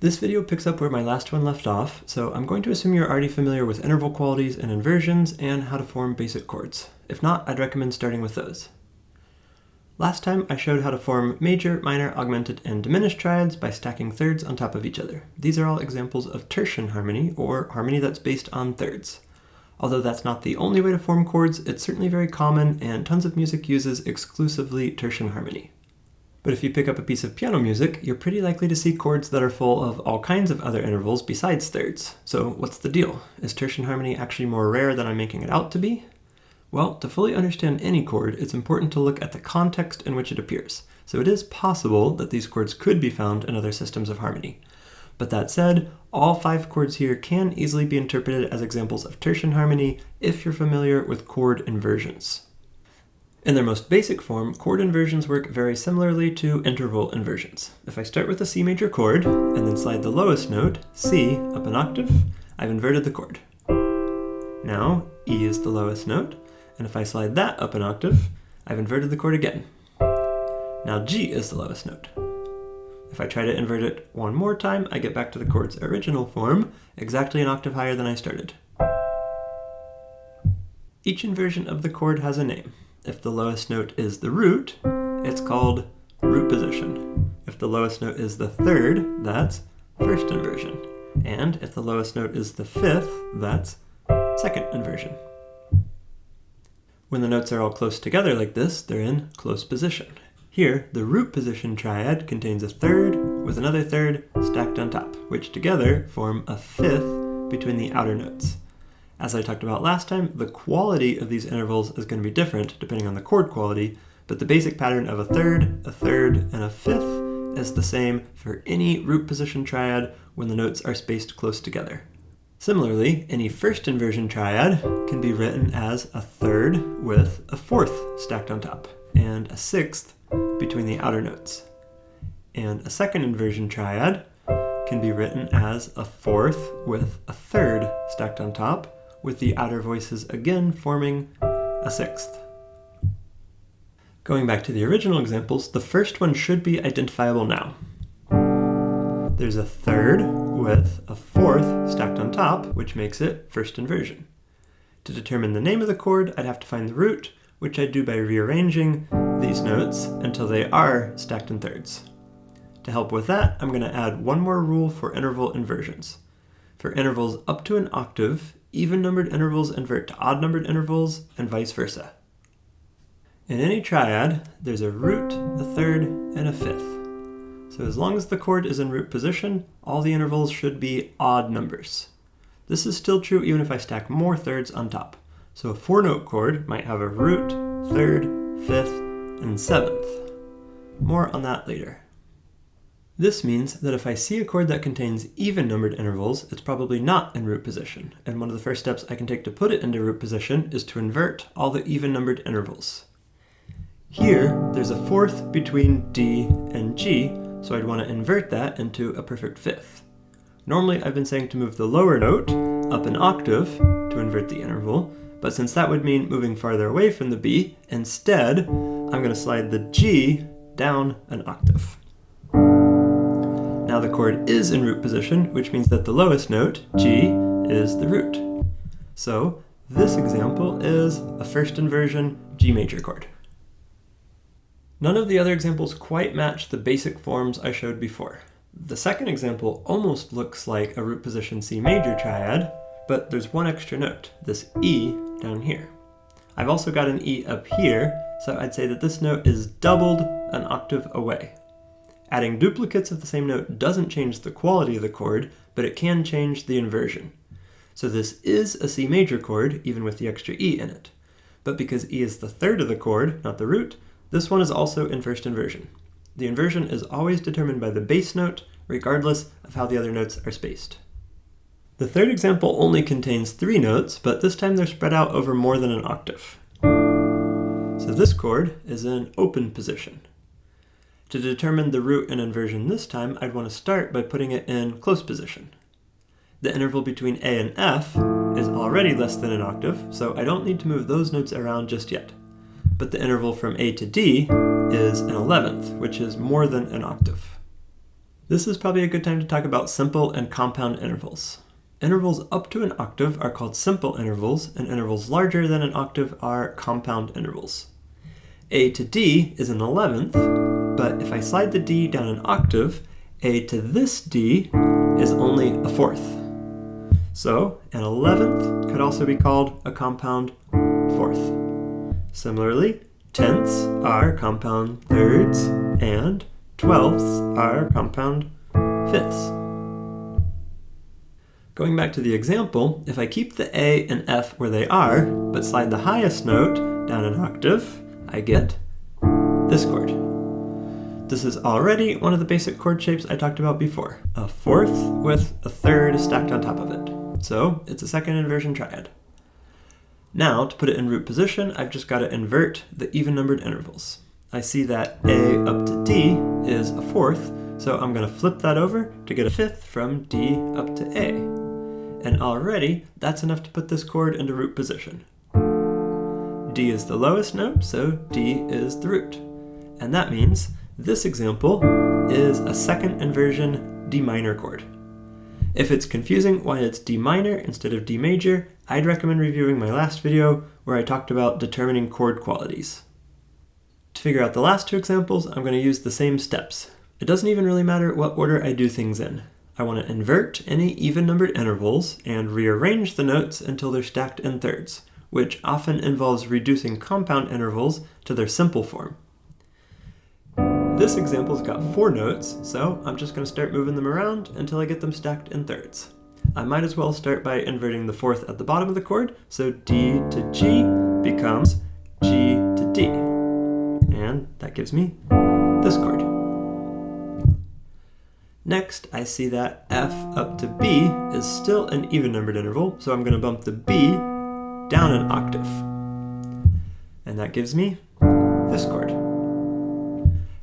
This video picks up where my last one left off, so I'm going to assume you're already familiar with interval qualities and inversions and how to form basic chords. If not, I'd recommend starting with those. Last time I showed how to form major, minor, augmented, and diminished triads by stacking thirds on top of each other. These are all examples of tertian harmony, or harmony that's based on thirds. Although that's not the only way to form chords, it's certainly very common and tons of music uses exclusively tertian harmony. But if you pick up a piece of piano music, you're pretty likely to see chords that are full of all kinds of other intervals besides thirds. So what's the deal? Is tertian harmony actually more rare than I'm making it out to be? Well, to fully understand any chord, it's important to look at the context in which it appears. So it is possible that these chords could be found in other systems of harmony. But that said, all 5 chords here can easily be interpreted as examples of tertian harmony if you're familiar with chord inversions. In their most basic form, chord inversions work very similarly to interval inversions. If I start with a C major chord, and then slide the lowest note, C, up an octave, I've inverted the chord. Now, E is the lowest note, and if I slide that up an octave, I've inverted the chord again. Now G is the lowest note. If I try to invert it one more time, I get back to the chord's original form, exactly an octave higher than I started. Each inversion of the chord has a name. If the lowest note is the root, it's called root position. If the lowest note is the third, that's first inversion. And if the lowest note is the fifth, that's second inversion. When the notes are all close together like this, they're in close position. Here, the root position triad contains a third with another third stacked on top, which together form a fifth between the outer notes. As I talked about last time, the quality of these intervals is going to be different depending on the chord quality, but the basic pattern of a third, and a fifth is the same for any root position triad when the notes are spaced close together. Similarly, any first inversion triad can be written as a third with a fourth stacked on top, and a sixth between the outer notes. And a second inversion triad can be written as a fourth with a third stacked on top, with the outer voices again forming a sixth. Going back to the original examples, the first one should be identifiable now. There's a third with a fourth stacked on top, which makes it first inversion. To determine the name of the chord, I'd have to find the root, which I'd do by rearranging these notes until they are stacked in thirds. To help with that, I'm going to add one more rule for interval inversions. For intervals up to an octave, even-numbered intervals invert to odd-numbered intervals, and vice versa. In any triad, there's a root, a third, and a fifth. So as long as the chord is in root position, all the intervals should be odd numbers. This is still true even if I stack more thirds on top. So a 4-note chord might have a root, third, fifth, and seventh. More on that later. This means that if I see a chord that contains even-numbered intervals, it's probably not in root position, and one of the first steps I can take to put it into root position is to invert all the even-numbered intervals. Here, there's a fourth between D and G, so I'd want to invert that into a perfect fifth. Normally, I've been saying to move the lower note up an octave to invert the interval, but since that would mean moving farther away from the B, instead, I'm going to slide the G down an octave. Now the chord is in root position, which means that the lowest note, G, is the root. So this example is a first inversion G major chord. None of the other examples quite match the basic forms I showed before. The second example almost looks like a root position C major triad, but there's one extra note, this E down here. I've also got an E up here, so I'd say that this note is doubled an octave away. Adding duplicates of the same note doesn't change the quality of the chord, but it can change the inversion. So this is a C major chord, even with the extra E in it. But because E is the third of the chord, not the root, this one is also in first inversion. The inversion is always determined by the bass note, regardless of how the other notes are spaced. The third example only contains 3 notes, but this time they're spread out over more than an octave. So this chord is in open position. To determine the root and inversion this time, I'd want to start by putting it in close position. The interval between A and F is already less than an octave, so I don't need to move those notes around just yet. But the interval from A to D is an 11th, which is more than an octave. This is probably a good time to talk about simple and compound intervals. Intervals up to an octave are called simple intervals, and intervals larger than an octave are compound intervals. A to D is an 11th, but if I slide the D down an octave, A to this D is only a 4th. So an 11th could also be called a compound 4th. Similarly, tenths are compound thirds, and 12ths are compound 5ths. Going back to the example, if I keep the A and F where they are, but slide the highest note down an octave, I get this chord. This is already one of the basic chord shapes I talked about before, a 4th with a 3rd stacked on top of it. So it's a second inversion triad. Now, to put it in root position, I've just got to invert the even-numbered intervals. I see that A up to D is a 4th, so I'm going to flip that over to get a 5th from D up to A. And already, that's enough to put this chord into root position. D is the lowest note, so D is the root. And that means this example is a second inversion D minor chord. If it's confusing why it's D minor instead of D major, I'd recommend reviewing my last video where I talked about determining chord qualities. To figure out the last two examples, I'm going to use the same steps. It doesn't even really matter what order I do things in. I want to invert any even-numbered intervals and rearrange the notes until they're stacked in thirds, which often involves reducing compound intervals to their simple form. This example's got 4 notes, so I'm just going to start moving them around until I get them stacked in thirds. I might as well start by inverting the 4th at the bottom of the chord, so D to G becomes G to D. And that gives me this chord. Next, I see that F up to B is still an even-numbered interval, so I'm going to bump the B down an octave. And that gives me this chord.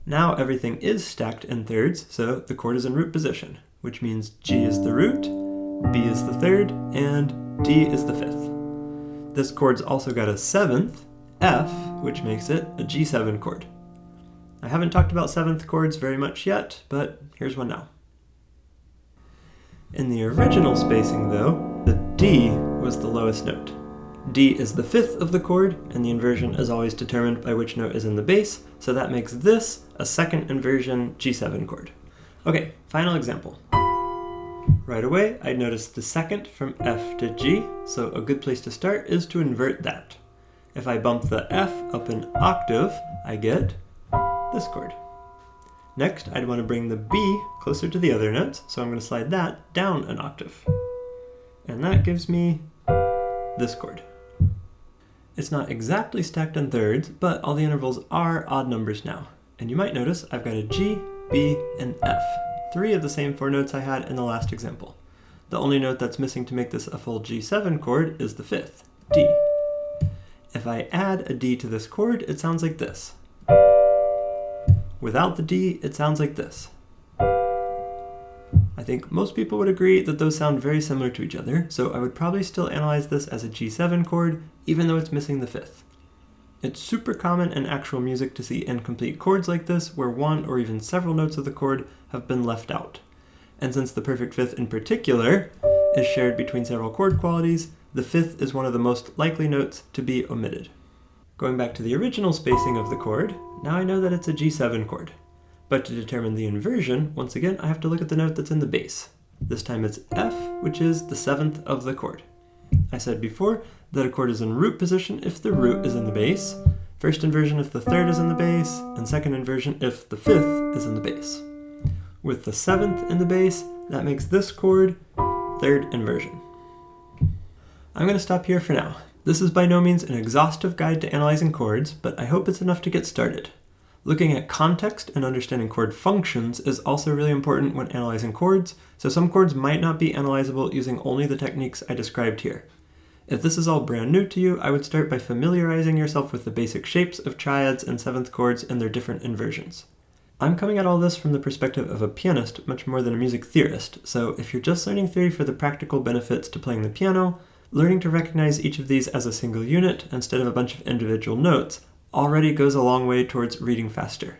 Now everything is stacked in thirds, so the chord is in root position, which means G is the root, B is the 3rd, and D is the 5th. This chord's also got a 7th, F, which makes it a G7 chord. I haven't talked about 7th chords very much yet, but here's one now. In the original spacing, though, the D was the lowest note. D is the 5th of the chord, and the inversion is always determined by which note is in the bass, so that makes this a second inversion G7 chord. Okay, final example. Right away, I noticed the 2nd from F to G, so a good place to start is to invert that. If I bump the F up an octave, I get this chord. Next, I'd want to bring the B closer to the other notes, so I'm going to slide that down an octave. And that gives me this chord. It's not exactly stacked in thirds, but all the intervals are odd numbers now. And you might notice I've got a G, B, and F, 3 of the same 4 notes I had in the last example. The only note that's missing to make this a full G7 chord is the 5th, D. If I add a D to this chord, it sounds like this. Without the D, it sounds like this. I think most people would agree that those sound very similar to each other, so I would probably still analyze this as a G7 chord, even though it's missing the 5th. It's super common in actual music to see incomplete chords like this, where one or even several notes of the chord have been left out. And since the perfect 5th in particular is shared between several chord qualities, the 5th is one of the most likely notes to be omitted. Going back to the original spacing of the chord, now I know that it's a G7 chord. But to determine the inversion, once again, I have to look at the note that's in the bass. This time it's F, which is the 7th of the chord. I said before that a chord is in root position if the root is in the bass, first inversion if the 3rd is in the bass, and second inversion if the 5th is in the bass. With the 7th in the bass, that makes this chord 3rd inversion. I'm going to stop here for now. This is by no means an exhaustive guide to analyzing chords, but I hope it's enough to get started. Looking at context and understanding chord functions is also really important when analyzing chords, so some chords might not be analyzable using only the techniques I described here. If this is all brand new to you, I would start by familiarizing yourself with the basic shapes of triads and 7th chords and their different inversions. I'm coming at all this from the perspective of a pianist much more than a music theorist, so if you're just learning theory for the practical benefits to playing the piano, learning to recognize each of these as a single unit instead of a bunch of individual notes already goes a long way towards reading faster.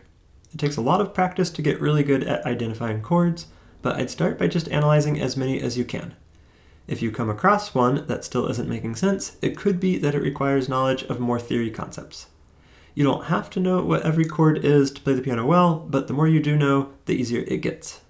It takes a lot of practice to get really good at identifying chords, but I'd start by just analyzing as many as you can. If you come across one that still isn't making sense, it could be that it requires knowledge of more theory concepts. You don't have to know what every chord is to play the piano well, but the more you do know, the easier it gets.